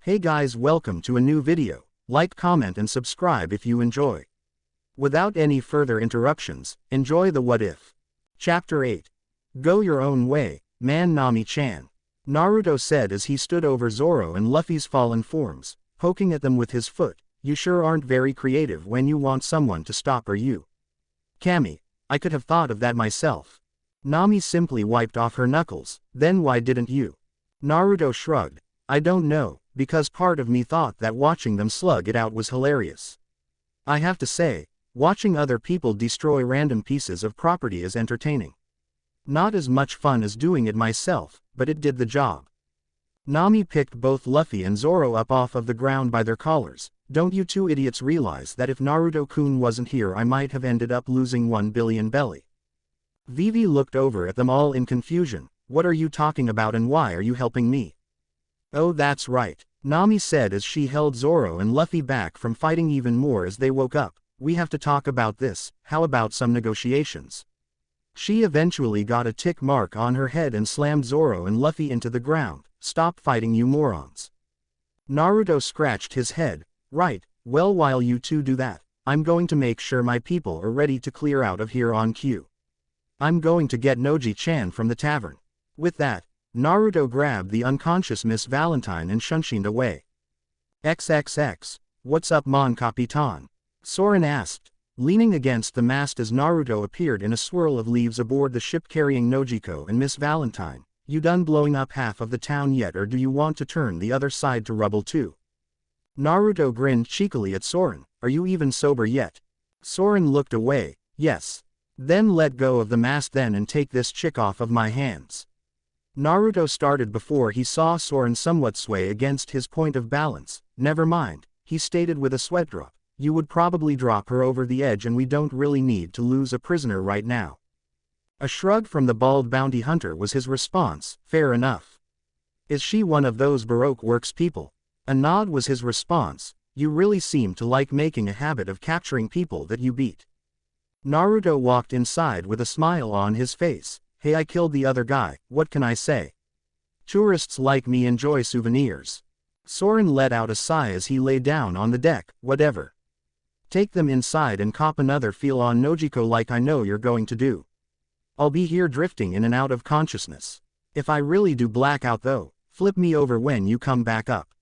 Hey guys, welcome to a new video. Like, comment and subscribe if you enjoy. Without any further interruptions, enjoy the What If. Chapter 8. Go Your Own Way, Man Nami-chan. Naruto said as he stood over Zoro and Luffy's fallen forms, poking at them with his foot. You sure aren't very creative when you want someone to stop you. Kami, I could have thought of that myself. Nami simply wiped off her knuckles. Then why didn't you? Naruto shrugged. I don't know, because part of me thought that watching them slug it out was hilarious. I have to say, watching other people destroy random pieces of property is entertaining. Not as much fun as doing it myself, but it did the job. Nami picked both Luffy and Zoro up off of the ground by their collars. Don't you two idiots realize that if Naruto-kun wasn't here I might have ended up losing 1 billion belly? Vivi looked over at them all in confusion. What are you talking about and why are you helping me? Oh, that's right, Nami said as she held Zoro and Luffy back from fighting even more as they woke up. We have to talk about this. How about some negotiations? She eventually got a tick mark on her head and slammed Zoro and Luffy into the ground. Stop fighting, you morons. Naruto scratched his head. Right, well, while you two do that, I'm going to make sure my people are ready to clear out of here on cue. I'm going to get Noji-chan from the tavern. With that, Naruto grabbed the unconscious Miss Valentine and shunshined away. XXX, what's up, Mon Capitan? Soren asked, leaning against the mast as Naruto appeared in a swirl of leaves aboard the ship carrying Nojiko and Miss Valentine. You done blowing up half of the town yet, or do you want to turn the other side to rubble too? Naruto grinned cheekily at Soren. Are you even sober yet? Soren looked away. Yes. Then let go of the mast then and take this chick off of my hands. Naruto started before he saw Soren somewhat sway against his point of balance. Never mind, he stated with a sweat drop. You would probably drop her over the edge and we don't really need to lose a prisoner right now. A shrug from the bald bounty hunter was his response. Fair enough. Is she one of those Baroque works people? A nod was his response. You really seem to like making a habit of capturing people that you beat. Naruto walked inside with a smile on his face. Hey, I killed the other guy, what can I say? Tourists like me enjoy souvenirs. Soren let out a sigh as he lay down on the deck. Whatever. Take them inside and cop another feel on Nojiko like I know you're going to do. I'll be here drifting in and out of consciousness. If I really do black out though, flip me over when you come back up.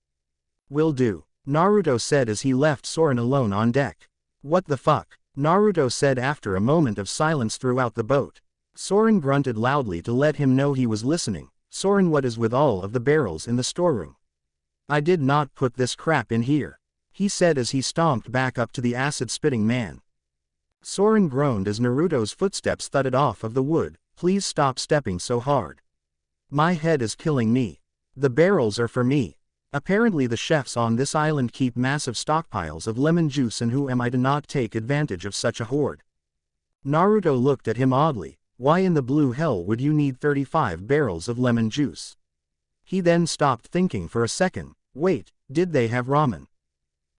Will do, Naruto said as he left Soren alone on deck. What the fuck? Naruto said after a moment of silence throughout the boat. Soren grunted loudly to let him know he was listening. Soren, what is with all of the barrels in the storeroom? I did not put this crap in here, he said as he stomped back up to the acid-spitting man. Soren groaned as Naruto's footsteps thudded off of the wood. Please stop stepping so hard. My head is killing me. The barrels are for me. Apparently the chefs on this island keep massive stockpiles of lemon juice, and who am I to not take advantage of such a hoard? Naruto looked at him oddly. Why in the blue hell would you need 35 barrels of lemon juice? He then stopped thinking for a second. Wait, did they have ramen?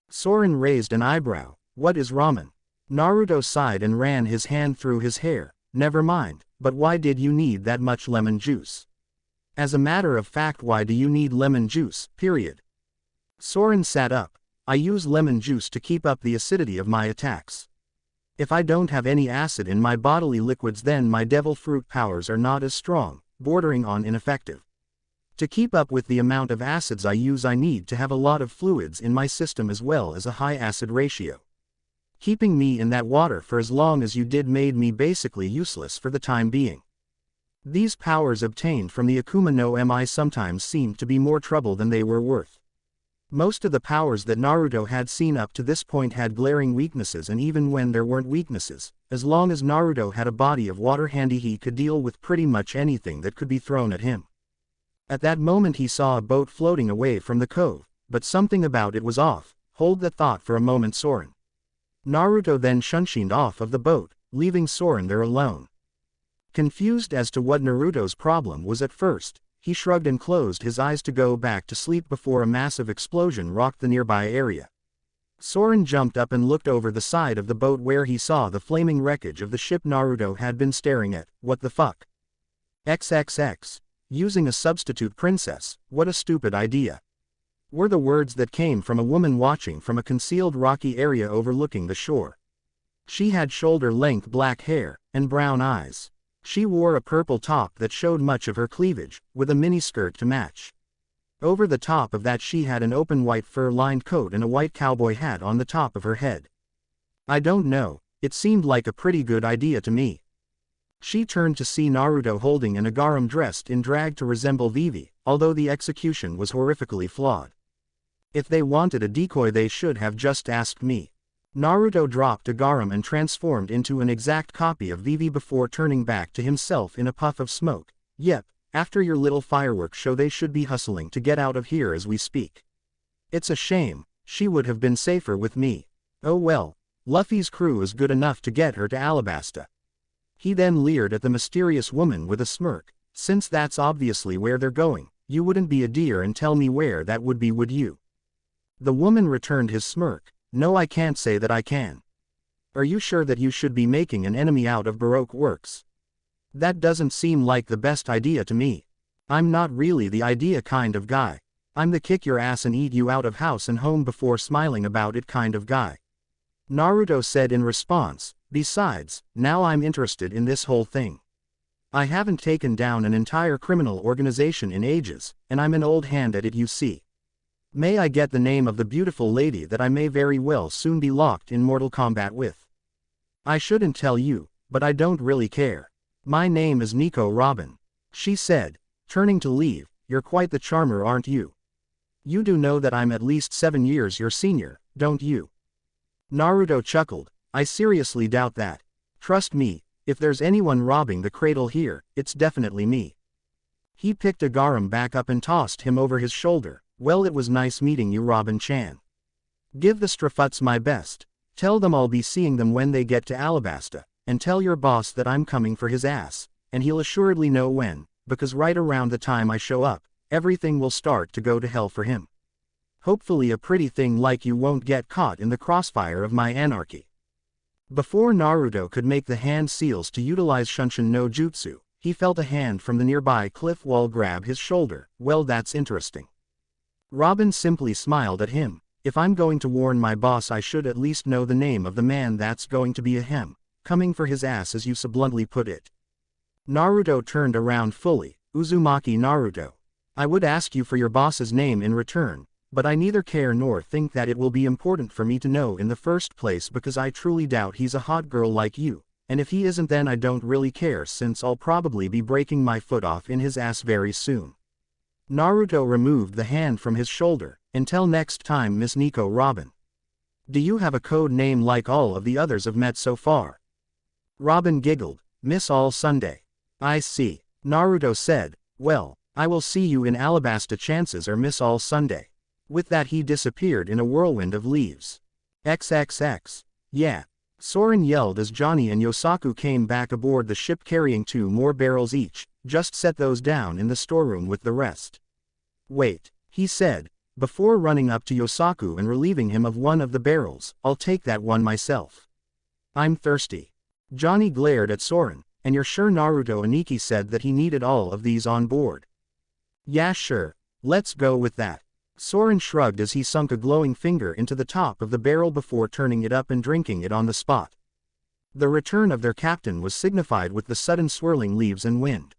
Soren raised an eyebrow. What is ramen? Naruto sighed and ran his hand through his hair. Never mind, but why did you need that much lemon juice? As a matter of fact, why do you need lemon juice, period? Soren sat up. I use lemon juice to keep up the acidity of my attacks. If I don't have any acid in my bodily liquids, then my devil fruit powers are not as strong, bordering on ineffective. To keep up with the amount of acids I use, I need to have a lot of fluids in my system as well as a high acid ratio. Keeping me in that water for as long as you did made me basically useless for the time being. These powers obtained from the Akuma no Mi sometimes seemed to be more trouble than they were worth. Most of the powers that Naruto had seen up to this point had glaring weaknesses, and even when there weren't weaknesses, as long as Naruto had a body of water handy, he could deal with pretty much anything that could be thrown at him. At that moment he saw a boat floating away from the cove, but something about it was off. Hold that thought for a moment, Soren. Naruto then shunshined off of the boat, leaving Soren there alone. Confused as to what Naruto's problem was at first, he shrugged and closed his eyes to go back to sleep before a massive explosion rocked the nearby area. Soren jumped up and looked over the side of the boat where he saw the flaming wreckage of the ship Naruto had been staring at. What the fuck? XXX. Using a substitute princess, what a stupid idea. were the words that came from a woman watching from a concealed rocky area overlooking the shore. She had shoulder-length black hair, and brown eyes. She wore a purple top that showed much of her cleavage, with a miniskirt to match. Over the top of that she had an open white fur-lined coat and a white cowboy hat on the top of her head. I don't know, it seemed like a pretty good idea to me. She turned to see Naruto holding an agarum dressed in drag to resemble Vivi, although the execution was horrifically flawed. If they wanted a decoy they should have just asked me. Naruto dropped agarum and transformed into an exact copy of Vivi before turning back to himself in a puff of smoke. Yep, after your little fireworks show they should be hustling to get out of here as we speak. It's a shame, she would have been safer with me. Oh well, Luffy's crew is good enough to get her to Alabasta. He then leered at the mysterious woman with a smirk. Since that's obviously where they're going, you wouldn't be a dear and tell me where that would be, would you? The woman returned his smirk. No, I can't say that I can. Are you sure that you should be making an enemy out of Baroque works? That doesn't seem like the best idea to me. I'm not really the idea kind of guy. I'm the kick your ass and eat you out of house and home before smiling about it kind of guy. Naruto said in response, besides, now I'm interested in this whole thing. I haven't taken down an entire criminal organization in ages, and I'm an old hand at it, you see. May I get the name of the beautiful lady that I may very well soon be locked in mortal combat with? I shouldn't tell you, but I don't really care. My name is Nico Robin. She said, turning to leave. You're quite the charmer, aren't you? You do know that I'm at least 7 years your senior, don't you? Naruto chuckled. I seriously doubt that. Trust me, if there's anyone robbing the cradle here, it's definitely me. He picked agarum back up and tossed him over his shoulder. Well, it was nice meeting you, Robin-chan. Give the Strafuts my best. Tell them I'll be seeing them when they get to Alabasta, and tell your boss that I'm coming for his ass, and he'll assuredly know when, because right around the time I show up, everything will start to go to hell for him. Hopefully a pretty thing like you won't get caught in the crossfire of my anarchy. Before Naruto could make the hand seals to utilize Shunshin no Jutsu, he felt a hand from the nearby cliff wall grab his shoulder. Well, that's interesting. Robin simply smiled at him. If I'm going to warn my boss, I should at least know the name of the man that's going to be a hem, coming for his ass, as you so bluntly put it. Naruto turned around fully. Uzumaki Naruto. I would ask you for your boss's name in return, but I neither care nor think that it will be important for me to know in the first place, because I truly doubt he's a hot girl like you, and if he isn't then I don't really care, since I'll probably be breaking my foot off in his ass very soon. Naruto removed the hand from his shoulder. Until next time, Miss Nico Robin. Do you have a code name like all of the others I've met so far? Robin giggled. Miss All Sunday. I see. Naruto said, well, I will see you in Alabasta, chances are Miss All Sunday. With that he disappeared in a whirlwind of leaves. XXX. Yeah. Soren yelled as Johnny and Yosaku came back aboard the ship carrying 2 more barrels each. Just set those down in the storeroom with the rest. Wait, he said, before running up to Yosaku and relieving him of one of the barrels. I'll take that one myself. I'm thirsty. Johnny glared at Soren. And you're sure Naruto Aniki said that he needed all of these on board? Yeah, sure, let's go with that. Soren shrugged as he sunk a glowing finger into the top of the barrel before turning it up and drinking it on the spot. The return of their captain was signified with the sudden swirling leaves and wind.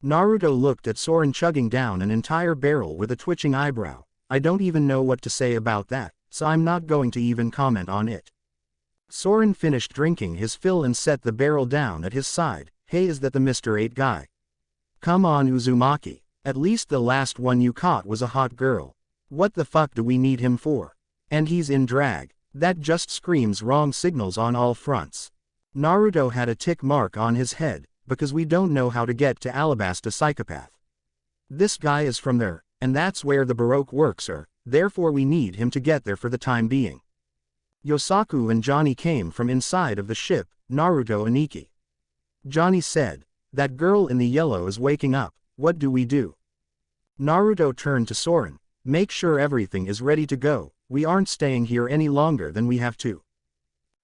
Naruto looked at Soren chugging down an entire barrel with a twitching eyebrow. I don't even know what to say about that, so I'm not going to even comment on it. Soren finished drinking his fill and set the barrel down at his side. Hey, is that the Mr. 8 guy? Come on, Uzumaki. At least the last one you caught was a hot girl. What the fuck do we need him for? And he's in drag. That just screams wrong signals on all fronts. Naruto had a tick mark on his head, because we don't know how to get to Alabasta, psychopath. This guy is from there, and that's where the Baroque works are, therefore we need him to get there for the time being. Yosaku and Johnny came from inside of the ship. Naruto Aniki. Johnny said, that girl in the yellow is waking up, what do we do? Naruto turned to Soren. Make sure everything is ready to go, we aren't staying here any longer than we have to.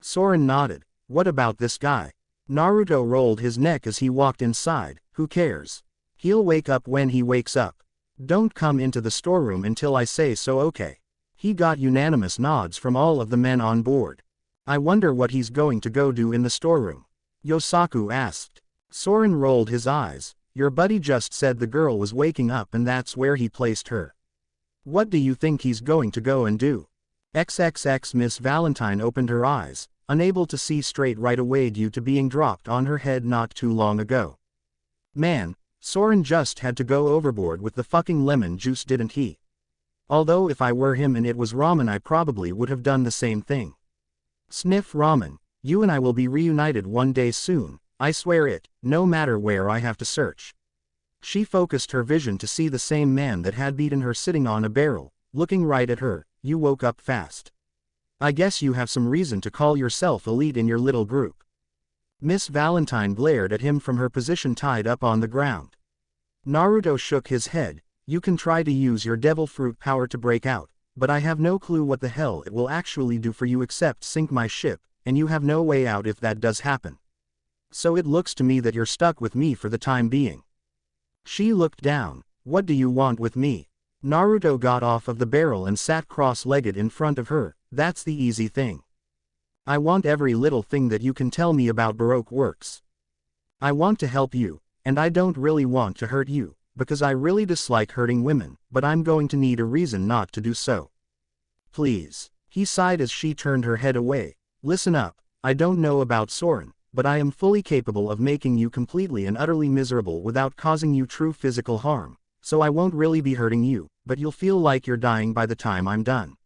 Soren nodded. What about this guy? Naruto rolled his neck as he walked inside. Who cares? He'll wake up when he wakes up. Don't come into the storeroom until I say so, okay? He got unanimous nods from all of the men on board. I wonder what he's going to go do in the storeroom? Yosaku asked. Soren rolled his eyes. Your buddy just said the girl was waking up and that's where he placed her. What do you think he's going to go and do? XXX. Miss Valentine opened her eyes, unable to see straight right away due to being dropped on her head not too long ago. Man, Soren just had to go overboard with the fucking lemon juice, didn't he? Although if I were him and it was ramen, I probably would have done the same thing. Sniff ramen, you and I will be reunited one day soon, I swear it, no matter where I have to search. She focused her vision to see the same man that had beaten her sitting on a barrel, looking right at her. You woke up fast. I guess you have some reason to call yourself elite in your little group. Miss Valentine glared at him from her position tied up on the ground. Naruto shook his head. You can try to use your devil fruit power to break out, but I have no clue what the hell it will actually do for you except sink my ship, and you have no way out if that does happen. So it looks to me that you're stuck with me for the time being. She looked down. What do you want with me? Naruto got off of the barrel and sat cross-legged in front of her. That's the easy thing. I want every little thing that you can tell me about Baroque works. I want to help you, and I don't really want to hurt you, because I really dislike hurting women, but I'm going to need a reason not to do so. Please. He sighed as she turned her head away. Listen up, I don't know about Soren, but I am fully capable of making you completely and utterly miserable without causing you true physical harm, so I won't really be hurting you, but you'll feel like you're dying by the time I'm done.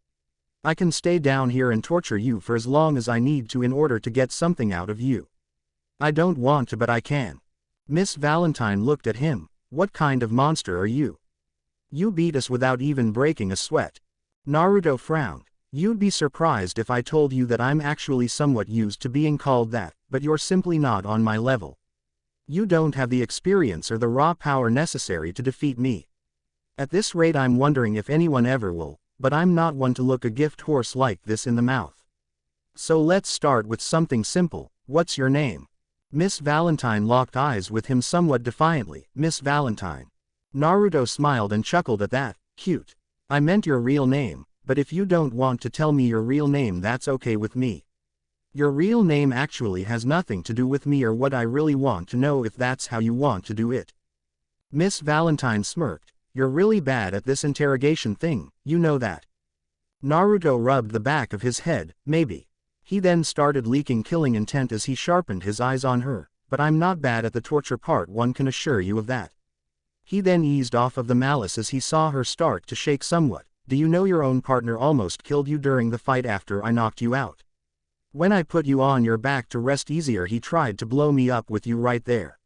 I can stay down here and torture you for as long as I need to in order to get something out of you. I don't want to, but I can. Miss Valentine looked at him. What kind of monster are you? You beat us without even breaking a sweat. Naruto frowned. You'd be surprised if I told you that I'm actually somewhat used to being called that, but you're simply not on my level. You don't have the experience or the raw power necessary to defeat me. At this rate I'm wondering if anyone ever will, but I'm not one to look a gift horse like this in the mouth. So let's start with something simple. What's your name? Miss Valentine locked eyes with him somewhat defiantly. Miss Valentine. Naruto smiled and chuckled at that. Cute. I meant your real name, but if you don't want to tell me your real name, that's okay with me. Your real name actually has nothing to do with me or what I really want to know if that's how you want to do it. Miss Valentine smirked. You're really bad at this interrogation thing, you know that. Naruto rubbed the back of his head. Maybe. He then started leaking killing intent as he sharpened his eyes on her, but I'm not bad at the torture part, one can assure you of that. He then eased off of the malice as he saw her start to shake somewhat. Do you know your own partner almost killed you during the fight after I knocked you out? When I put you on your back to rest easier, he tried to blow me up with you right there.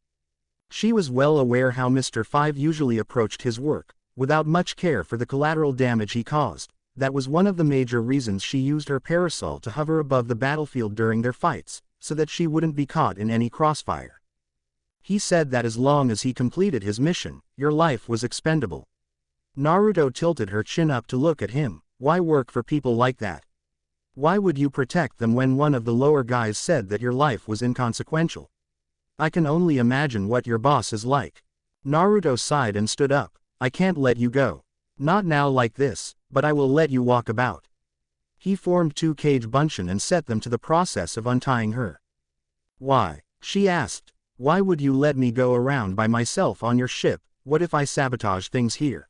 She was well aware how Mr. 5 usually approached his work, without much care for the collateral damage he caused. That was one of the major reasons she used her parasol to hover above the battlefield during their fights, so that she wouldn't be caught in any crossfire. He said that as long as he completed his mission, your life was expendable. Naruto tilted her chin up to look at him. Why work for people like that? Why would you protect them when one of the lower guys said that your life was inconsequential? I can only imagine what your boss is like. Naruto sighed and stood up. I can't let you go. Not now like this, but I will let you walk about. He formed two cage bunshin and set them to the process of untying her. Why? She asked. Why would you let me go around by myself on your ship? What if I sabotage things here?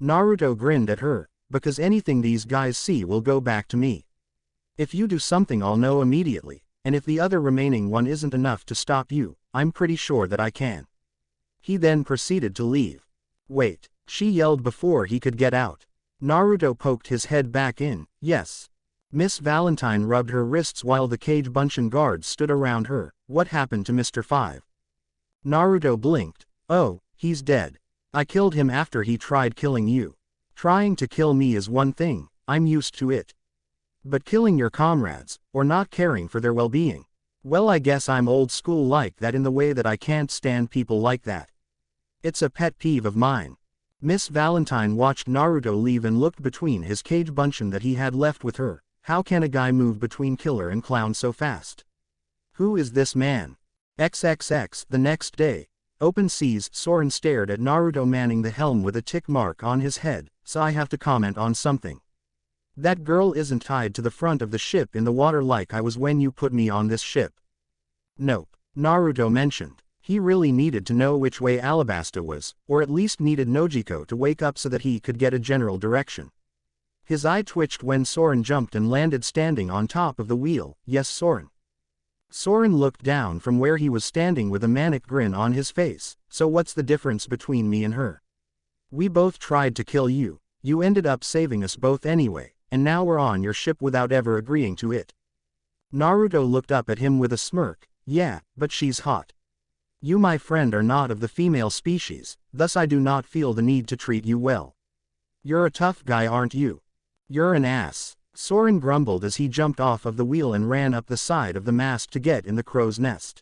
Naruto grinned at her. Because anything these guys see will go back to me. If you do something I'll know immediately, and if the other remaining one isn't enough to stop you, I'm pretty sure that I can. He then proceeded to leave. Wait, she yelled before he could get out. Naruto poked his head back in. Yes. Miss Valentine rubbed her wrists while the cage bunshin guards stood around her. What happened to Mr. 5? Naruto blinked. Oh, he's dead. I killed him after he tried killing you. Trying to kill me is one thing, I'm used to it. But killing your comrades, or not caring for their well-being, well, I guess I'm old school like that in the way that I can't stand people like that. It's a pet peeve of mine. Miss Valentine watched Naruto leave and looked between his cage bunshin that he had left with her. How can a guy move between killer and clown so fast? Who is this man? XXX. The next day, Open seas. Soren stared at Naruto manning the helm with a tick mark on his head. So I have to comment on something. That girl isn't tied to the front of the ship in the water like I was when you put me on this ship. Nope. Naruto mentioned. He really needed to know which way Alabasta was, or at least needed Nojiko to wake up so that he could get a general direction. His eye twitched when Soren jumped and landed standing on top of the wheel. Yes, Soren. Soren looked down from where he was standing with a manic grin on his face. So what's the difference between me and her? We both tried to kill you. You ended up saving us both anyway, and now we're on your ship without ever agreeing to it. Naruto looked up at him with a smirk. Yeah, but she's hot. You, my friend, are not of the female species, thus I do not feel the need to treat you well. You're a tough guy, aren't you? You're an ass. Soren grumbled as he jumped off of the wheel and ran up the side of the mast to get in the crow's nest.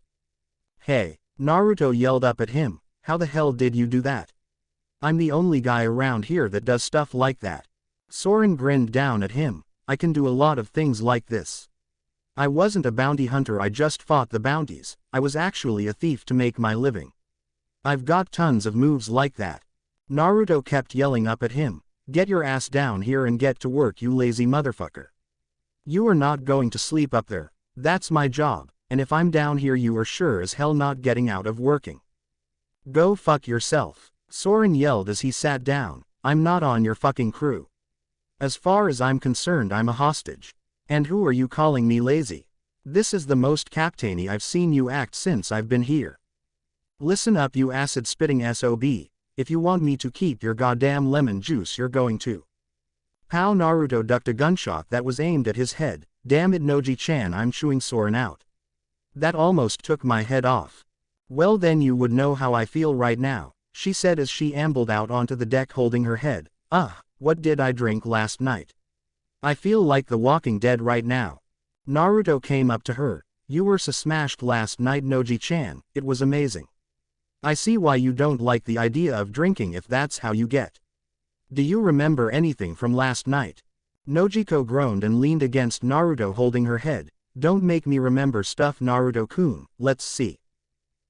Hey, Naruto yelled up at him, how the hell did you do that? I'm the only guy around here that does stuff like that. Soren grinned down at him, I can do a lot of things like this. I wasn't a bounty hunter, I just fought the bounties. I was actually a thief to make my living. I've got tons of moves like that. Naruto kept yelling up at him, get your ass down here and get to work, you lazy motherfucker. You are not going to sleep up there. That's my job, and if I'm down here you are sure as hell not getting out of working. Go fuck yourself. Soren yelled as he sat down, I'm not on your fucking crew. As far as I'm concerned I'm a hostage. And who are you calling me lazy? This is the most captainy I've seen you act since I've been here. Listen up, you acid-spitting SOB. If you want me to keep your goddamn lemon juice you're going to. Pow! Naruto ducked a gunshot that was aimed at his head. Damn it, Noji-chan, I'm chewing Soren out. That almost took my head off. Well then you would know how I feel right now, she said as she ambled out onto the deck holding her head. What did I drink last night? I feel like the Walking Dead right now. Naruto came up to her. You were so smashed last night, Noji-chan, it was amazing. I see why you don't like the idea of drinking if that's how you get. Do you remember anything from last night? Nojiko groaned and leaned against Naruto holding her head. Don't make me remember stuff, Naruto-kun, let's see.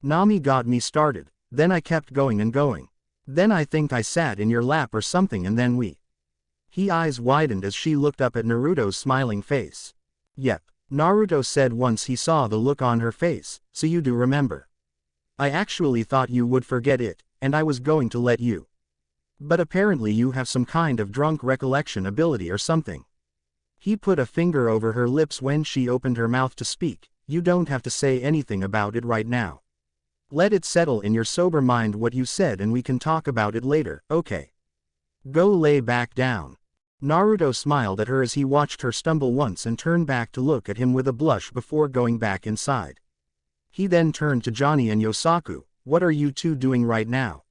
Nami got me started, then I kept going and going. Then I think I sat in your lap or something and then we. His eyes widened as she looked up at Naruto's smiling face. Yep, Naruto said once he saw the look on her face, so you do remember. I actually thought you would forget it, and I was going to let you. But apparently you have some kind of drunk recollection ability or something. He put a finger over her lips when she opened her mouth to speak. You don't have to say anything about it right now. Let it settle in your sober mind what you said and we can talk about it later, okay? Go lay back down. Naruto smiled at her as he watched her stumble once and turned back to look at him with a blush before going back inside. He then turned to Johnny and Yosaku. What are you two doing right now?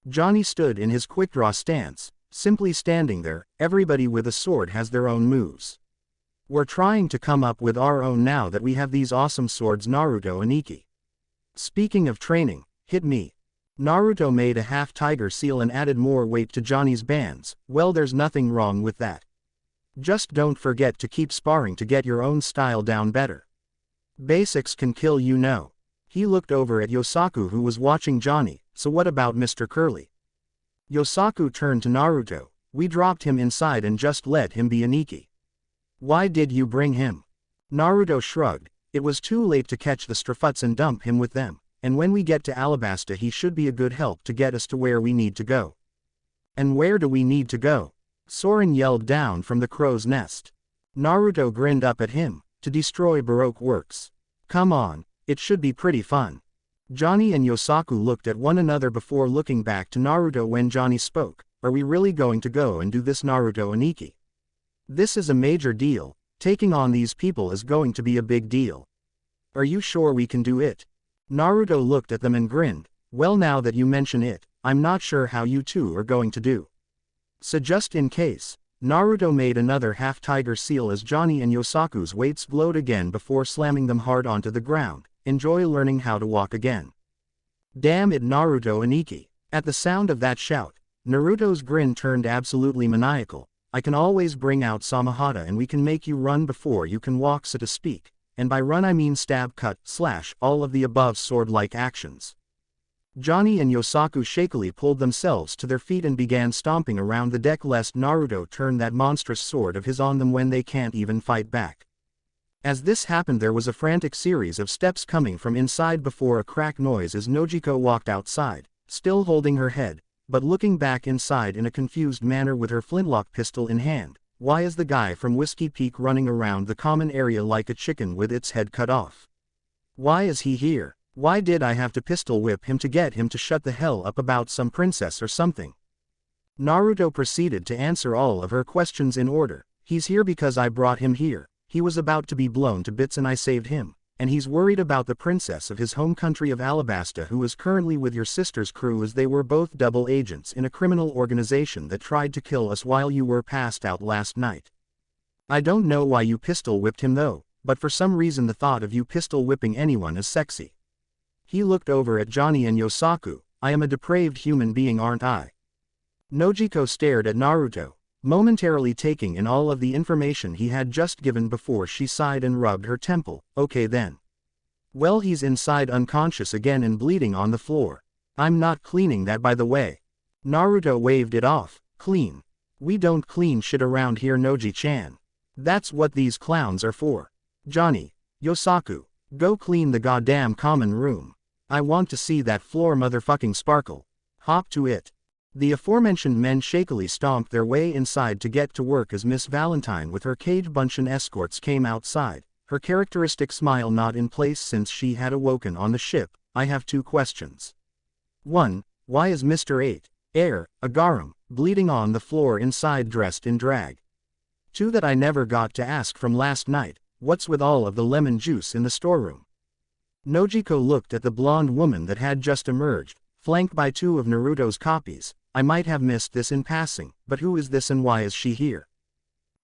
Johnny stood in his quick-draw stance, simply standing there. Everybody with a sword has their own moves. We're trying to come up with our own now that we have these awesome swords, Naruto and Iki. Speaking of training, hit me. Naruto made a half-tiger seal and added more weight to Johnny's bands. Well, there's nothing wrong with that. Just don't forget to keep sparring to get your own style down better. Basics can kill, you know. He looked over at Yosaku who was watching Johnny. So what about Mr. Curly? Yosaku turned to Naruto. We dropped him inside and just let him be an Iki. Why did you bring him? Naruto shrugged. It was too late to catch the Strafuts and dump him with them. And when we get to Alabasta he should be a good help to get us to where we need to go. And where do we need to go? Soren yelled down from the crow's nest. Naruto grinned up at him. To destroy Baroque works. Come on, it should be pretty fun. Johnny and Yosaku looked at one another before looking back to Naruto when Johnny spoke. Are we really going to go and do this, Naruto and Iki? This is a major deal. Taking on these people is going to be a big deal. Are you sure we can do it? Naruto looked at them and grinned. Well, now that you mention it, I'm not sure how you two are going to do. So just in case, Naruto made another half-tiger seal as Johnny and Yosaku's weights glowed again before slamming them hard onto the ground. Enjoy learning how to walk again. Damn it, Naruto and Iki. At the sound of that shout, Naruto's grin turned absolutely maniacal. I can always bring out Samahata and we can make you run before you can walk, so to speak. And by run I mean stab, cut, slash, all of the above sword-like actions. Johnny and Yosaku shakily pulled themselves to their feet and began stomping around the deck lest Naruto turn that monstrous sword of his on them when they can't even fight back. As this happened, there was a frantic series of steps coming from inside before a crack noise as Nojiko walked outside, still holding her head, but looking back inside in a confused manner with her flintlock pistol in hand. Why is the guy from Whiskey Peak running around the common area like a chicken with its head cut off? Why is he here? Why did I have to pistol whip him to get him to shut the hell up about some princess or something? Naruto proceeded to answer all of her questions in order. He's here because I brought him here. He was about to be blown to bits and I saved him. And he's worried about the princess of his home country of Alabasta who is currently with your sister's crew as they were both double agents in a criminal organization that tried to kill us while you were passed out last night. I don't know why you pistol whipped him though, but for some reason the thought of you pistol whipping anyone is sexy. He looked over at Johnny and Yosaku. I am a depraved human being, aren't I? Nojiko stared at Naruto, momentarily taking in all of the information he had just given before she sighed and rubbed her temple. Okay then. Well, he's inside unconscious again and bleeding on the floor. I'm not cleaning that, by the way. Naruto waved it off. Clean? We don't clean shit around here, Noji-chan. That's what these clowns are for. Johnny, Yosaku, go clean the goddamn common room. I want to see that floor motherfucking sparkle. Hop to it. The aforementioned men shakily stomped their way inside to get to work as Miss Valentine with her cage bunchen escorts came outside, her characteristic smile not in place since she had awoken on the ship. I have 2 questions. 1. Why is Mr. 8, Agarum, bleeding on the floor inside dressed in drag? 2. That I never got to ask from last night, what's with all of the lemon juice in the storeroom? Nojiko looked at the blonde woman that had just emerged, flanked by 2 of Naruto's copies. I might have missed this in passing, but who is this and why is she here?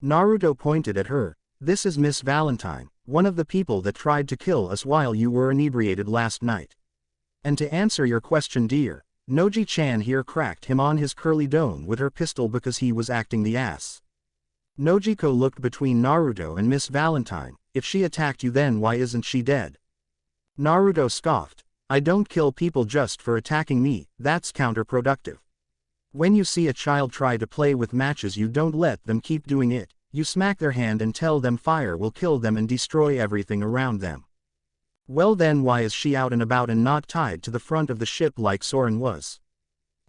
Naruto pointed at her. This is Miss Valentine, one of the people that tried to kill us while you were inebriated last night. And to answer your question, dear, Noji-chan here cracked him on his curly dome with her pistol because he was acting the ass. Nojiko looked between Naruto and Miss Valentine. If she attacked you, then why isn't she dead? Naruto scoffed. I don't kill people just for attacking me, that's counterproductive. When you see a child try to play with matches, you don't let them keep doing it, you smack their hand and tell them fire will kill them and destroy everything around them. Well then, why is she out and about and not tied to the front of the ship like Soren was?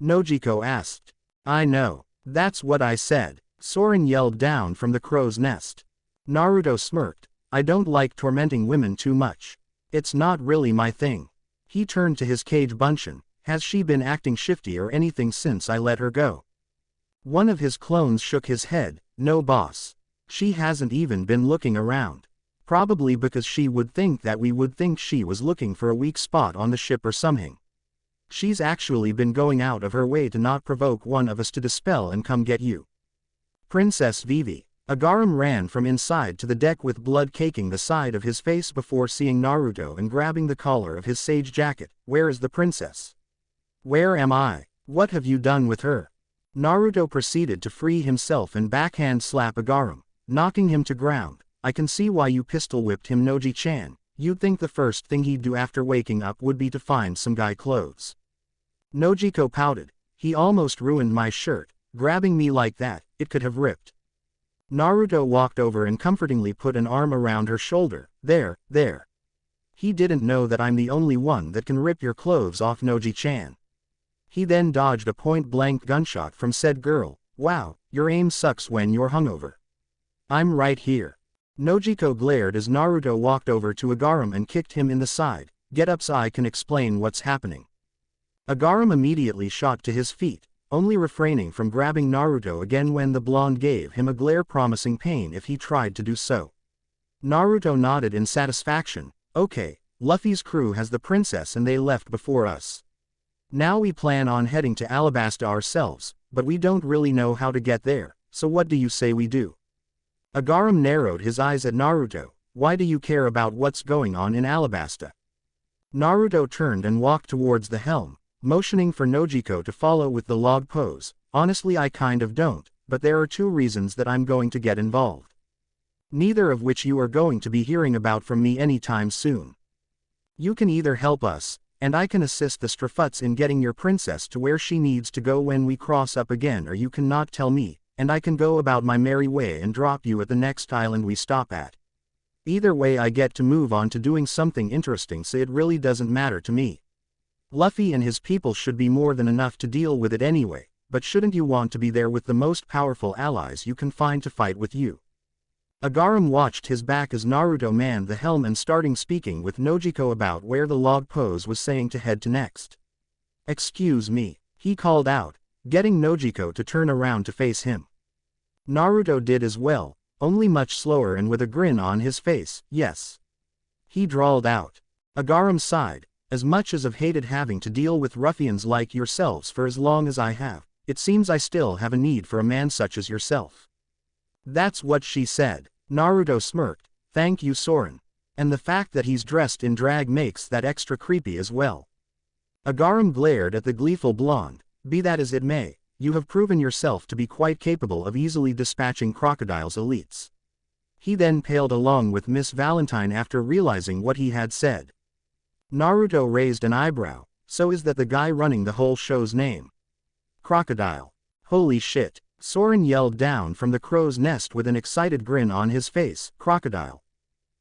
Nojiko asked. I know. That's what I said. Soren yelled down from the crow's nest. Naruto smirked. I don't like tormenting women too much. It's not really my thing. He turned to his cage bunchen. Has she been acting shifty or anything since I let her go? One of his clones shook his head. No boss. She hasn't even been looking around. Probably because she would think that we would think she was looking for a weak spot on the ship or something. She's actually been going out of her way to not provoke one of us to dispel and come get you. Princess Vivi. Agarum ran from inside to the deck with blood caking the side of his face before seeing Naruto and grabbing the collar of his sage jacket. Where is the princess? Where am I? What have you done with her? Naruto proceeded to free himself and backhand slap Agarum, knocking him to ground. I can see why you pistol whipped him, Noji-chan. You'd think the first thing he'd do after waking up would be to find some guy clothes. Nojiko pouted. He almost ruined my shirt. Grabbing me like that, it could have ripped. Naruto walked over and comfortingly put an arm around her shoulder. There. He didn't know that I'm the only one that can rip your clothes off, Noji-chan. He then dodged a point-blank gunshot from said girl. Wow, your aim sucks when you're hungover. I'm right here. Nojiko glared as Naruto walked over to Agarum and kicked him in the side. Get up so I can explain what's happening. Agarum immediately shot to his feet, only refraining from grabbing Naruto again when the blonde gave him a glare promising pain if he tried to do so. Naruto nodded in satisfaction. Okay, Luffy's crew has the princess and they left before us. Now we plan on heading to Alabasta ourselves, but we don't really know how to get there, so what do you say we do? Agarum narrowed his eyes at Naruto. Why do you care about what's going on in Alabasta? Naruto turned and walked towards the helm, motioning for Nojiko to follow with the log pose. Honestly, I kind of don't, but there are 2 reasons that I'm going to get involved. Neither of which you are going to be hearing about from me anytime soon. You can either help us, And I can assist the Strafuts in getting your princess to where she needs to go when we cross up again, or you cannot tell me, and I can go about my merry way and drop you at the next island we stop at. Either way I get to move on to doing something interesting, so it really doesn't matter to me. Luffy and his people should be more than enough to deal with it anyway, but shouldn't you want to be there with the most powerful allies you can find to fight with you? Agaram watched his back as Naruto manned the helm and starting speaking with Nojiko about where the log pose was saying to head to next. "Excuse me," he called out, getting Nojiko to turn around to face him. Naruto did as well, only much slower and with a grin on his face. "Yes," he drawled out. Agaram sighed. "As much as I've hated having to deal with ruffians like yourselves for as long as I have, it seems I still have a need for a man such as yourself." "That's what she said." Naruto smirked. "Thank you, Soren. And the fact that he's dressed in drag makes that extra creepy as well." Agaram glared at the gleeful blonde. "Be that as it may, you have proven yourself to be quite capable of easily dispatching Crocodile's elites." He then paled along with Miss Valentine after realizing what he had said. Naruto raised an eyebrow. "So is that the guy running the whole show's name? Crocodile. Holy shit." Soren yelled down from the crow's nest with an excited grin on his face. "Crocodile.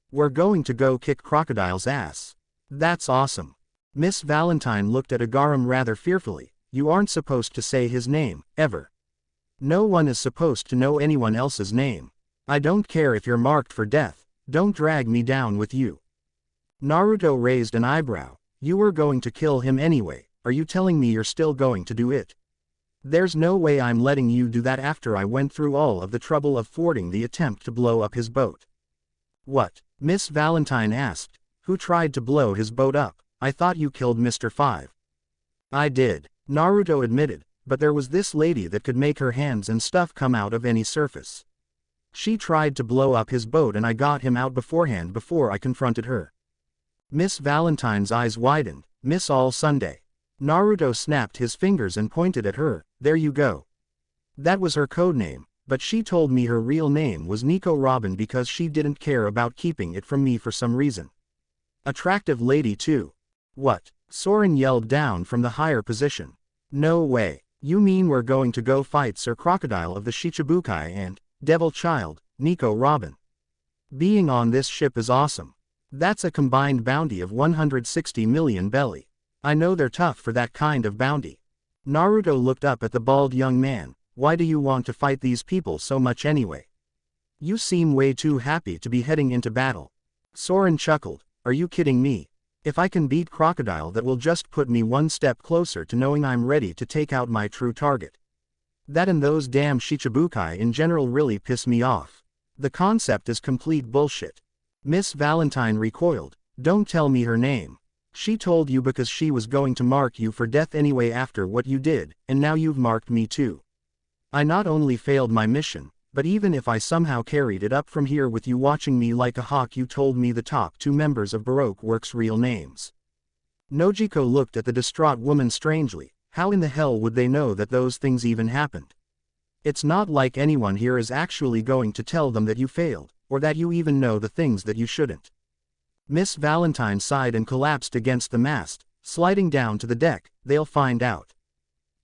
We're going to go kick Crocodile's ass." "That's awesome." Miss Valentine looked at Agaram rather fearfully. "You aren't supposed to say his name, ever. No one is supposed to know anyone else's name. I don't care if you're marked for death, don't drag me down with you." Naruto raised an eyebrow. "You were going to kill him anyway, are you telling me you're still going to do it? There's no way I'm letting you do that after I went through all of the trouble of thwarting the attempt to blow up his boat." "What?" Miss Valentine asked. "Who tried to blow his boat up? I thought you killed Mr. 5. "I did," Naruto admitted, "but there was this lady that could make her hands and stuff come out of any surface. She tried to blow up his boat and I got him out beforehand before I confronted her." Miss Valentine's eyes widened. "Miss All Sunday." Naruto snapped his fingers and pointed at her. "There you go. That was her codename, but she told me her real name was Nico Robin because she didn't care about keeping it from me for some reason. Attractive lady too." "What?" Soren yelled down from the higher position. "No way. You mean we're going to go fight Sir Crocodile of the Shichibukai and, Devil Child, Nico Robin? Being on this ship is awesome. That's a combined bounty of 160 million belly. I know they're tough for that kind of bounty." Naruto looked up at the bald young man. "Why do you want to fight these people so much anyway? You seem way too happy to be heading into battle." Soren chuckled. "Are you kidding me? If I can beat Crocodile, that will just put me one step closer to knowing I'm ready to take out my true target. That and those damn Shichibukai in general really piss me off. The concept is complete bullshit." Miss Valentine recoiled. "Don't tell me her name. She told you because she was going to mark you for death anyway after what you did, and now you've marked me too. I not only failed my mission, but even if I somehow carried it up from here with you watching me like a hawk, you told me the top 2 members of Baroque Works' real names." Nojiko looked at the distraught woman strangely. How in the hell would they know that those things even happened? It's not like anyone here is actually going to tell them that you failed, or that you even know the things that you shouldn't. Miss Valentine sighed and collapsed against the mast, sliding down to the deck. "They'll find out.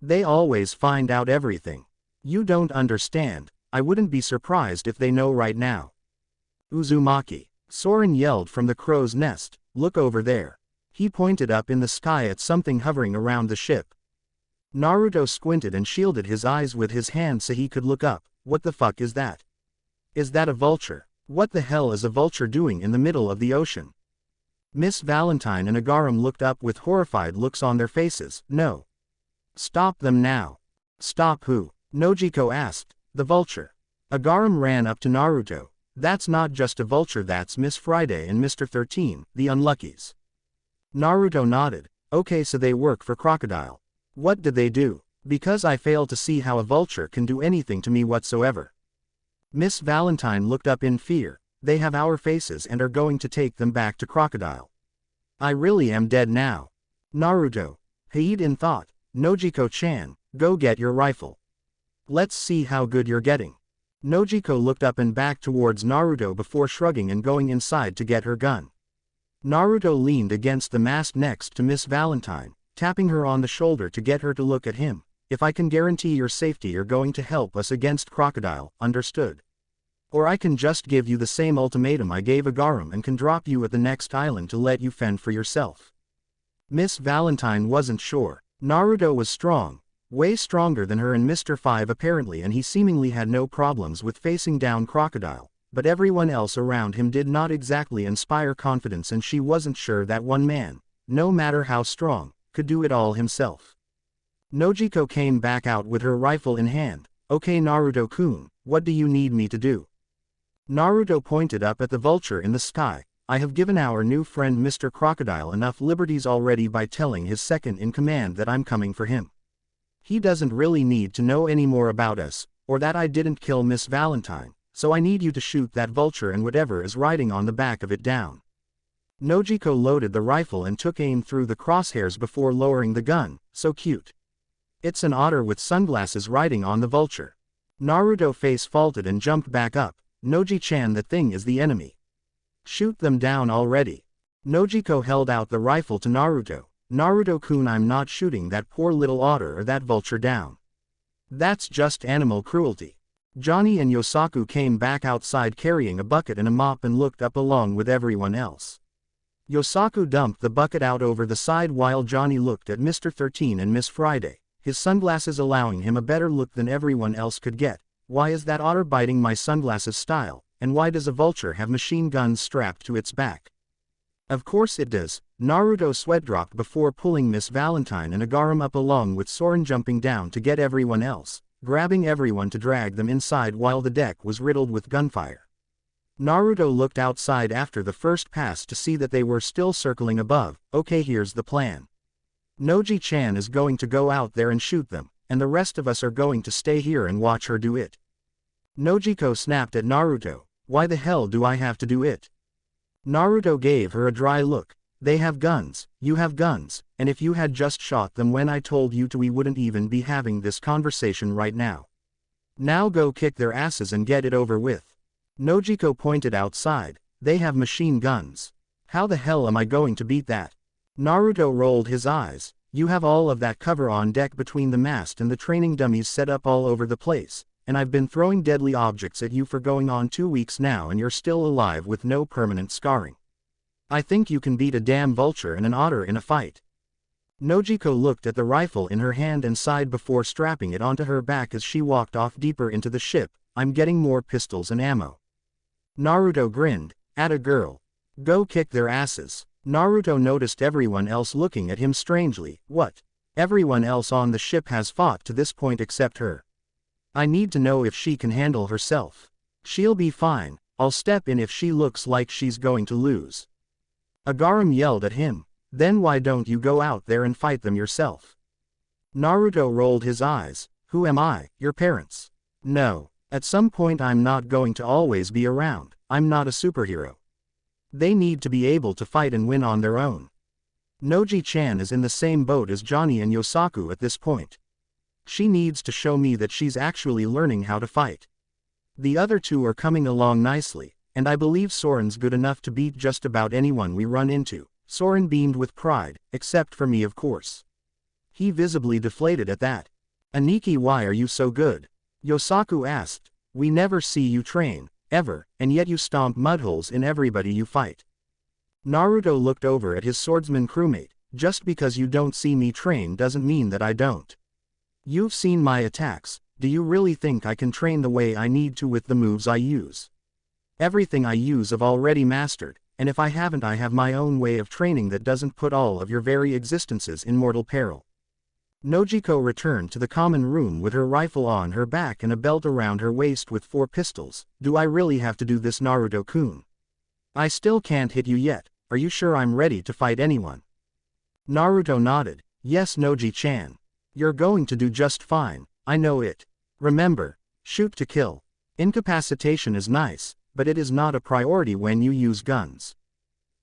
They always find out everything. You don't understand. I wouldn't be surprised if they know right now." "Uzumaki," Soren yelled from the crow's nest, "look over there." He pointed up in the sky at something hovering around the ship. Naruto squinted and shielded his eyes with his hand so he could look up. "What the fuck is that? Is that a vulture? What the hell is a vulture doing in the middle of the ocean?" Miss Valentine and Agaram looked up with horrified looks on their faces. "No. Stop them now." "Stop who?" Nojiko asked. "The vulture." Agaram ran up to Naruto. "That's not just a vulture, that's Miss Friday and Mr. 13, the Unluckies." Naruto nodded. "Okay, so they work for Crocodile. What did they do? Because I fail to see how a vulture can do anything to me whatsoever." Miss Valentine looked up in fear. "They have our faces and are going to take them back to Crocodile. I really am dead now." Naruto hid in thought. "Nojiko-chan, go get your rifle. Let's see how good you're getting." Nojiko looked up and back towards Naruto before shrugging and going inside to get her gun. Naruto leaned against the mast next to Miss Valentine, tapping her on the shoulder to get her to look at him. If I can guarantee your safety, you're going to help us against Crocodile, understood? Or I can just give you the same ultimatum I gave Agaram and can drop you at the next island to let you fend for yourself. Miss Valentine wasn't sure. Naruto was strong, way stronger than her and Mr. 5 apparently, and he seemingly had no problems with facing down Crocodile, but everyone else around him did not exactly inspire confidence, and she wasn't sure that one man, no matter how strong, could do it all himself. Nojiko came back out with her rifle in hand. Okay Naruto-kun, what do you need me to do? Naruto pointed up at the vulture in the sky. I have given our new friend Mr. Crocodile enough liberties already by telling his second-in-command that I'm coming for him. He doesn't really need to know any more about us, or that I didn't kill Miss Valentine, so I need you to shoot that vulture and whatever is riding on the back of it down. Nojiko loaded the rifle and took aim through the crosshairs before lowering the gun. So cute. It's an otter with sunglasses riding on the vulture. Naruto face faulted and jumped back up. Noji-chan, that thing is the enemy. Shoot them down already. Nojiko held out the rifle to Naruto. Naruto-kun, I'm not shooting that poor little otter or that vulture down. That's just animal cruelty. Johnny and Yosaku came back outside carrying a bucket and a mop and looked up along with everyone else. Yosaku dumped the bucket out over the side while Johnny looked at Mr. 13 and Miss Friday, his sunglasses allowing him a better look than everyone else could get. Why is that otter biting my sunglasses style, and why does a vulture have machine guns strapped to its back? Of course it does. Naruto sweat-dropped before pulling Miss Valentine and Agaram up along with Soren jumping down to get everyone else, grabbing everyone to drag them inside while the deck was riddled with gunfire. Naruto looked outside after the first pass to see that they were still circling above. Okay, here's the plan. Noji-chan is going to go out there and shoot them, and the rest of us are going to stay here and watch her do it. Nojiko snapped at Naruto. Why the hell do I have to do it? Naruto gave her a dry look. They have guns, you have guns, and if you had just shot them when I told you to, we wouldn't even be having this conversation right now. Now go kick their asses and get it over with. Nojiko pointed outside. They have machine guns. How the hell am I going to beat that? Naruto rolled his eyes. You have all of that cover on deck between the mast and the training dummies set up all over the place, and I've been throwing deadly objects at you for going on 2 weeks now and you're still alive with no permanent scarring. I think you can beat a damn vulture and an otter in a fight. Nojiko looked at the rifle in her hand and sighed before strapping it onto her back as she walked off deeper into the ship. I'm getting more pistols and ammo. Naruto grinned. Atta girl. Go kick their asses. Naruto noticed everyone else looking at him strangely. What? Everyone else on the ship has fought to this point except her. I need to know if she can handle herself. She'll be fine. I'll step in if she looks like she's going to lose. Agaram yelled at him. Then why don't you go out there and fight them yourself? Naruto rolled his eyes. Who am I, your parents? No. At some point I'm not going to always be around. I'm not a superhero. They need to be able to fight and win on their own. Noji-chan is in the same boat as Johnny and Yosaku at this point. She needs to show me that she's actually learning how to fight. The other two are coming along nicely, and I believe Soren's good enough to beat just about anyone we run into. Soren beamed with pride, except for me of course. He visibly deflated at that. Aniki, why are you so good? Yosaku asked. We never see you train, ever, and yet you stomp mudholes in everybody you fight. Naruto looked over at his swordsman crewmate. Just because you don't see me train doesn't mean that I don't. You've seen my attacks. Do you really think I can train the way I need to with the moves I use? Everything I use I've already mastered, and if I haven't, I have my own way of training that doesn't put all of your very existences in mortal peril. Nojiko returned to the common room with her rifle on her back and a belt around her waist with 4 pistols. Do I really have to do this, Naruto-kun? I still can't hit you yet. Are you sure I'm ready to fight anyone? Naruto nodded. Yes, Noji-chan. You're going to do just fine, I know it. Remember, shoot to kill. Incapacitation is nice, but it is not a priority when you use guns.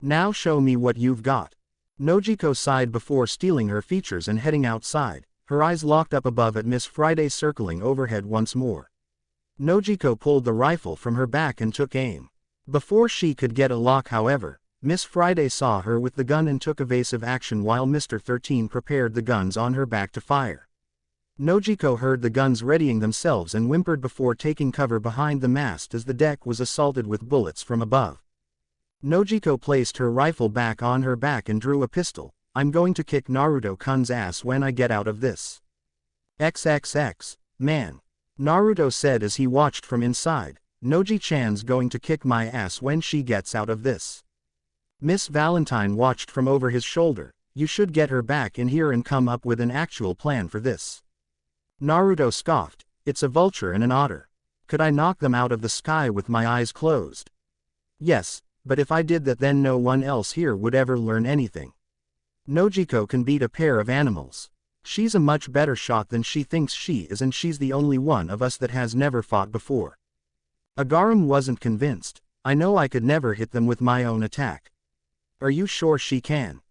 Now show me what you've got. Nojiko sighed before stealing her features and heading outside, her eyes locked up above at Miss Friday circling overhead once more. Nojiko pulled the rifle from her back and took aim. Before she could get a lock, however, Miss Friday saw her with the gun and took evasive action while Mr. 13 prepared the guns on her back to fire. Nojiko heard the guns readying themselves and whimpered before taking cover behind the mast as the deck was assaulted with bullets from above. Nojiko placed her rifle back on her back and drew a pistol. I'm going to kick Naruto-kun's ass when I get out of this. XXX, man. Naruto said as he watched from inside. Noji-chan's going to kick my ass when she gets out of this. Miss Valentine watched from over his shoulder. You should get her back in here and come up with an actual plan for this. Naruto scoffed. It's a vulture and an otter. Could I knock them out of the sky with my eyes closed? Yes, but if I did that then no one else here would ever learn anything. Nojiko can beat a pair of animals. She's a much better shot than she thinks she is and she's the only one of us that has never fought before. Agaram wasn't convinced. I know I could never hit them with my own attack. Are you sure she can?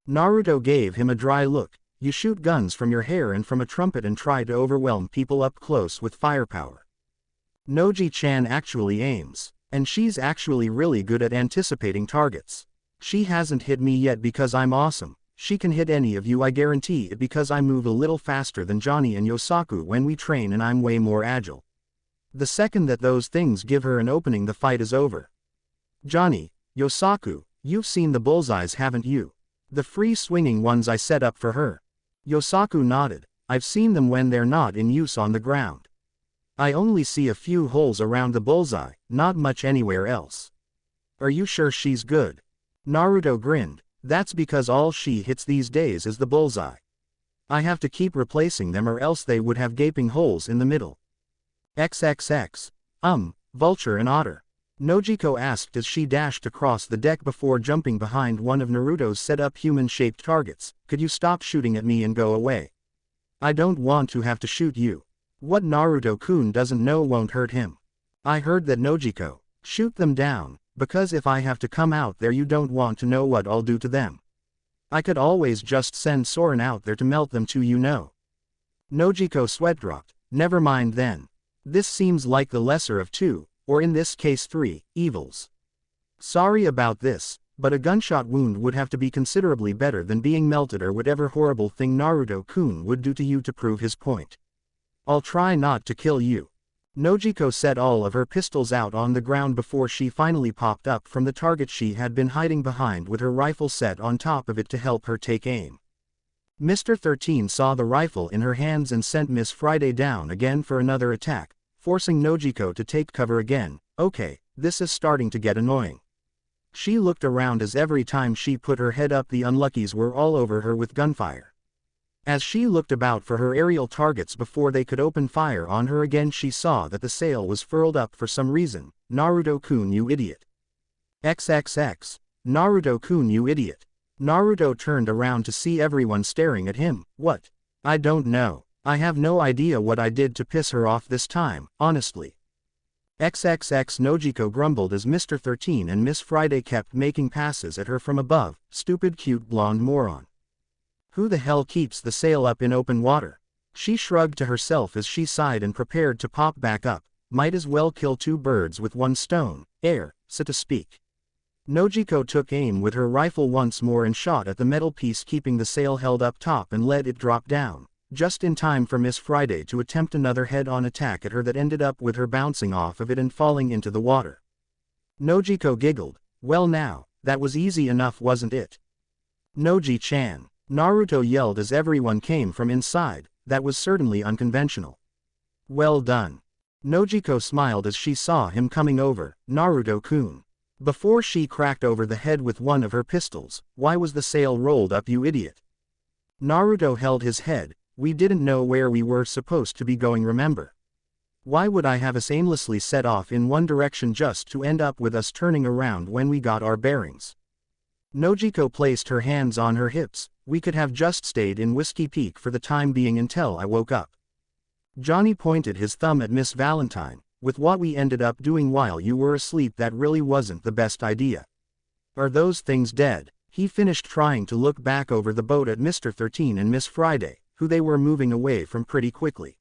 Naruto gave him a dry look. You shoot guns from your hair and from a trumpet and try to overwhelm people up close with firepower. Noji-chan actually aims. And she's actually really good at anticipating targets. She hasn't hit me yet because I'm awesome. She can hit any of you, I guarantee it, because I move a little faster than Johnny and Yosaku when we train and I'm way more agile. The second that those things give her an opening, the fight is over. Johnny, Yosaku, you've seen the bullseyes, haven't you? The free swinging ones I set up for her. Yosaku nodded. I've seen them when they're not in use on the ground. I only see a few holes around the bullseye, not much anywhere else. Are you sure she's good? Naruto grinned. That's because all she hits these days is the bullseye. I have to keep replacing them or else they would have gaping holes in the middle. XXX. Vulture and otter. Nojiko asked as she dashed across the deck before jumping behind one of Naruto's set-up human-shaped targets. Could you stop shooting at me and go away? I don't want to have to shoot you. What Naruto-kun doesn't know won't hurt him. I heard that, Nojiko. Shoot them down, because if I have to come out there you don't want to know what I'll do to them. I could always just send Soren out there to melt them too, you know. Nojiko sweat dropped. Never mind then. This seems like the lesser of two, or in this case 3, evils. Sorry about this, but a gunshot wound would have to be considerably better than being melted or whatever horrible thing Naruto-kun would do to you to prove his point. I'll try not to kill you. Nojiko set all of her pistols out on the ground before she finally popped up from the target she had been hiding behind with her rifle set on top of it to help her take aim. Mr. 13 saw the rifle in her hands and sent Miss Friday down again for another attack, forcing Nojiko to take cover again. Okay, this is starting to get annoying. She looked around as every time she put her head up the Unluckies were all over her with gunfire. As she looked about for her aerial targets before they could open fire on her again, she saw that the sail was furled up for some reason. Naruto-kun, you idiot. XXX. Naruto-kun, you idiot. Naruto turned around to see everyone staring at him. What? I don't know. I have no idea what I did to piss her off this time, honestly. XXX. Nojiko grumbled as Mr. 13 and Miss Friday kept making passes at her from above. Stupid cute blonde moron. Who the hell keeps the sail up in open water? She shrugged to herself as she sighed and prepared to pop back up. Might as well kill two birds with one stone, so to speak. Nojiko took aim with her rifle once more and shot at the metal piece keeping the sail held up top and let it drop down, just in time for Miss Friday to attempt another head-on attack at her that ended up with her bouncing off of it and falling into the water. Nojiko giggled. Well now, that was easy enough, wasn't it? Noji-chan. Naruto yelled as everyone came from inside. That was certainly unconventional. Well done. Nojiko smiled as she saw him coming over. Naruto-kun. Before she cracked over the head with one of her pistols. Why was the sail rolled up, you idiot? Naruto held his head. We didn't know where we were supposed to be going, remember? Why would I have us aimlessly set off in one direction just to end up with us turning around when we got our bearings? Nojiko placed her hands on her hips. We could have just stayed in Whiskey Peak for the time being until I woke up. Johnny pointed his thumb at Miss Valentine. With what we ended up doing while you were asleep, that really wasn't the best idea. Are those things dead? He finished trying to look back over the boat at Mr. 13 and Miss Friday, who they were moving away from pretty quickly.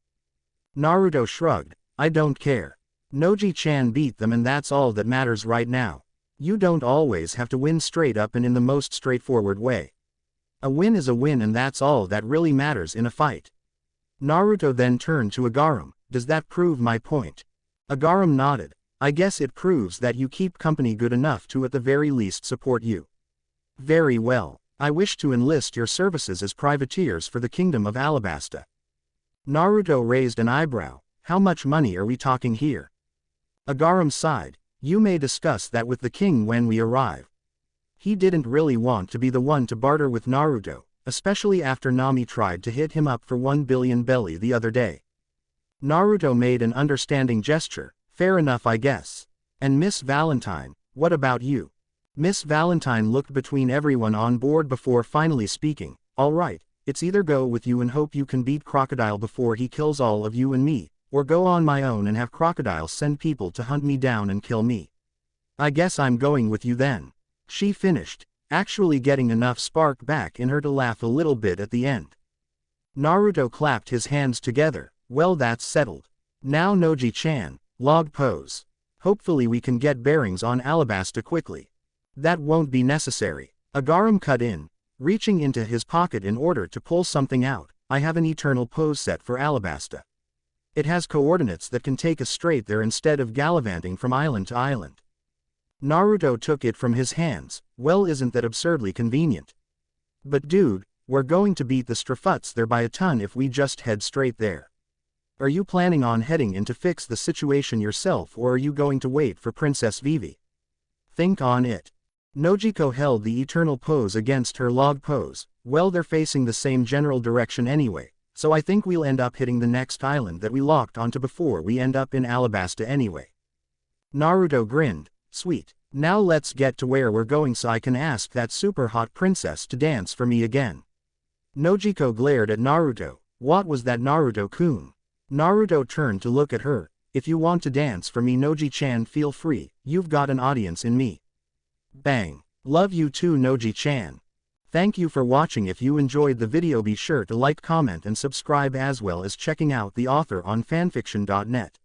Naruto shrugged. I don't care. Noji-chan beat them and that's all that matters right now. You don't always have to win straight up and in the most straightforward way. A win is a win and that's all that really matters in a fight. Naruto then turned to Agaram. Does that prove my point? Agaram nodded. I guess it proves that you keep company good enough to at the very least support you. Very well. I wish to enlist your services as privateers for the kingdom of Alabasta. Naruto raised an eyebrow. How much money are we talking here? Agaram sighed. You may discuss that with the king when we arrive. He didn't really want to be the one to barter with Naruto, especially after Nami tried to hit him up for 1 billion belly the other day. Naruto made an understanding gesture. Fair enough, I guess. And Miss Valentine, what about you? Miss Valentine looked between everyone on board before finally speaking. All right, it's either go with you and hope you can beat Crocodile before he kills all of you and me, or go on my own and have Crocodile send people to hunt me down and kill me. I guess I'm going with you then. She finished, actually getting enough spark back in her to laugh a little bit at the end. Naruto clapped his hands together. Well, that's settled. Now Noji-chan, log pose. Hopefully we can get bearings on Alabasta quickly. That won't be necessary. Agaram cut in, reaching into his pocket in order to pull something out. I have an eternal pose set for Alabasta. It has coordinates that can take us straight there instead of gallivanting from island to island. Naruto took it from his hands. Well, isn't that absurdly convenient? But dude, we're going to beat the Strafuts there by a ton if we just head straight there. Are you planning on heading in to fix the situation yourself or are you going to wait for Princess Vivi? Think on it. Nojiko held the eternal pose against her log pose. Well, they're facing the same general direction anyway, so I think we'll end up hitting the next island that we locked onto before we end up in Alabasta anyway. Naruto grinned. Sweet. Now let's get to where we're going so I can ask that super hot princess to dance for me again. Nojiko glared at Naruto. What was that, Naruto-kun? Naruto turned to look at her. If you want to dance for me, Noji-chan, feel free. You've got an audience in me. Bang. Love you too, Noji-chan. Thank you for watching. If you enjoyed the video, be sure to like, comment and subscribe, as well as checking out the author on fanfiction.net.